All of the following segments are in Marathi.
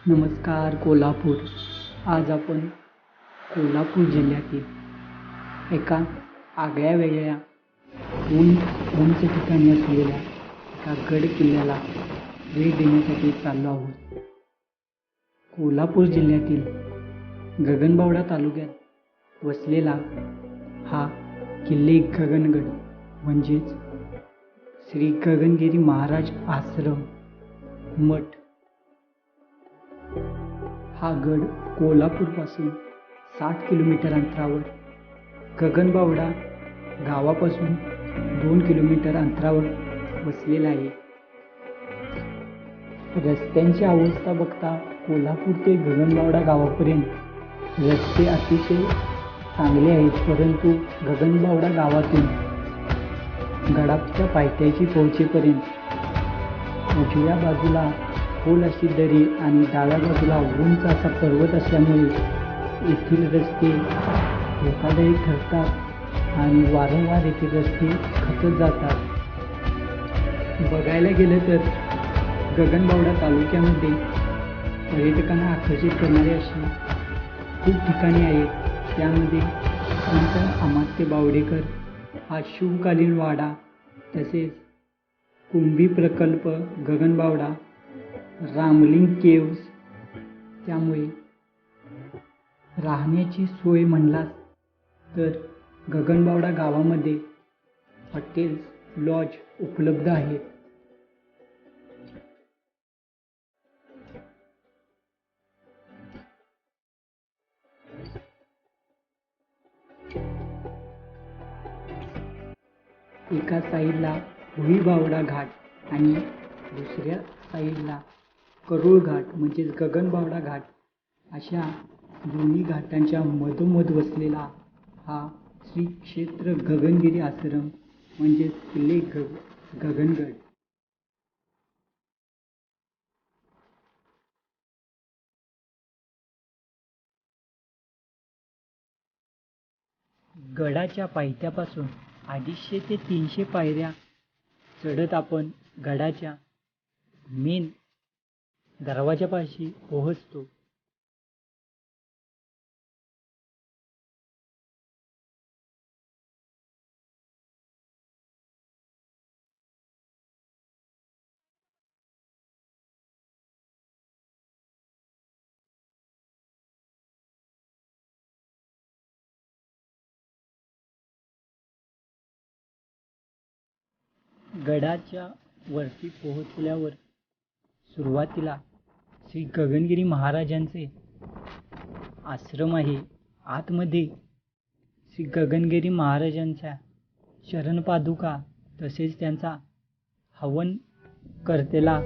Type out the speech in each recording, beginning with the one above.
नमस्कार कोल्हापूर. आज आपण कोल्हापूर जिल्ह्यातील एका आगळ्यावेगळ्या उंच ठिकाणी असलेल्या एका गड किल्ल्याला भेट देण्यासाठी चाललो आहोत. कोल्हापूर जिल्ह्यातील गगनबावडा तालुक्यात वसलेला हा किल्ले गगनगड म्हणजेच श्री गगनगिरी महाराज आश्रम मठ हा गड कोल्हापूरपासून 60 किलोमीटर अंतरावर, गगनबावडा गावापासून 2 किलोमीटर अंतरावर वसलेला आहे. रस्त्यांची अवस्था बघता कोल्हापूर ते गगनबावडा गावापर्यंत रस्ते अतिशय चांगले आहेत, परंतु गगनबावडा गावातून गडाच्या पायथ्याशी पोहोचेपर्यंत उजव्या बाजूला खोल अशी दरी आणि डाव्या बाजूला उंच असा पर्वत असल्यामुळे येथील रस्ते धोकादायक ठरतात आणि वारंवार येथील रस्ते खचत जातात. बघायला गेलं तर गगनबावडा तालुक्यामध्ये पर्यटकांना आकर्षित करणारी अशी खूप ठिकाणे आहेत. त्यामध्ये संत अमात्य बावडेकर हा शिवकालीन वाडा, तसेच कुंभी प्रकल्प गगनबावडा, रामलिंग केव्ज, त्यामुळे राहण्याची सोय म्हणलात तर गगनबावडा गावामध्ये हॉटेल्स, लॉज उपलब्ध आहेत. एका साईडला भुईबावडा घाट आणि दुसऱ्या साईडला करूळ घाट म्हणजेच गगनबावडा घाट, अशा दोन्ही घाटांच्या मधोमध वसलेला हा श्री क्षेत्र गगनगिरी आश्रम म्हणजेच किल्ले गगनगड. गडाच्या पायथ्यापासून 250 ते 300 पायऱ्या चढत आपण गडाच्या मेन दरवाजापाशी पोहोचतो. गडाच्या वरती पोहोचल्यावर सुरुवातीला श्री गगनगिरी महाराजांचे आश्रम आहे. आतमध्ये श्री गगनगिरी महाराजांच्या चरणपादुका तसेच त्यांचा हवन करतेला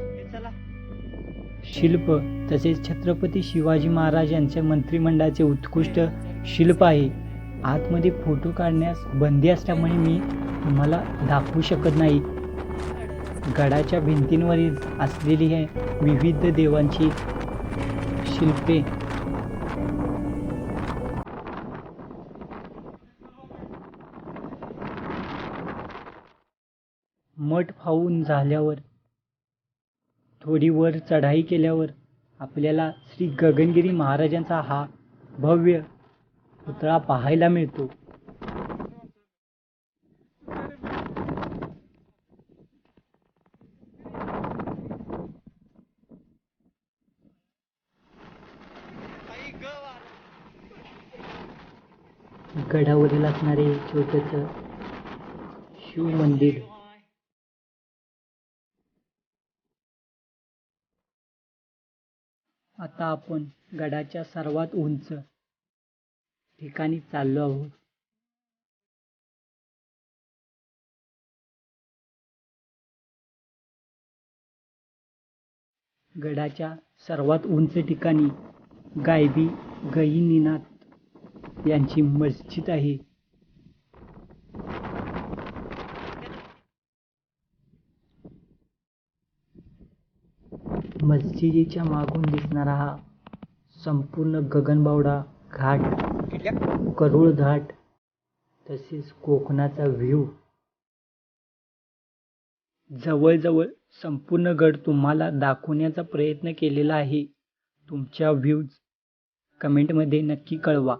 शिल्प तसेच छत्रपती शिवाजी महाराज यांच्या मंत्रिमंडळाचे उत्कृष्ट शिल्प आहे. आतमध्ये फोटो काढण्यास बंदी असल्यामुळे मी तुम्हाला दाखवू शकत नाही. गडाच्या भिंतींवरील असलेली हे विविध देवांची शिल्पे मठ पाहून झाल्यावर थोडी वर चढाई केल्यावर आपल्याला श्री गगनगिरी महाराजांचा हा भव्य पुतळा पाहायला मिळतो. गडावरील असणारे छोटंसं शिव मंदिर आता आपण गडाच्या सर्वात उंच ठिकाणी चाललो आहोत. गडाच्या सर्वात उंच ठिकाणी गायबी गहिनीनाथ यांची मस्जिद आहे. मस्जिदीच्या मागून दिसणारा हा संपूर्ण गगनबावडा घाट, करूळ घाट तसेच कोकणाचा व्ह्यू, जवळजवळ संपूर्ण गड तुम्हाला दाखवण्याचा प्रयत्न केलेला आहे. तुमच्या व्ह्यूज कमेंटमध्ये नक्की कळवा.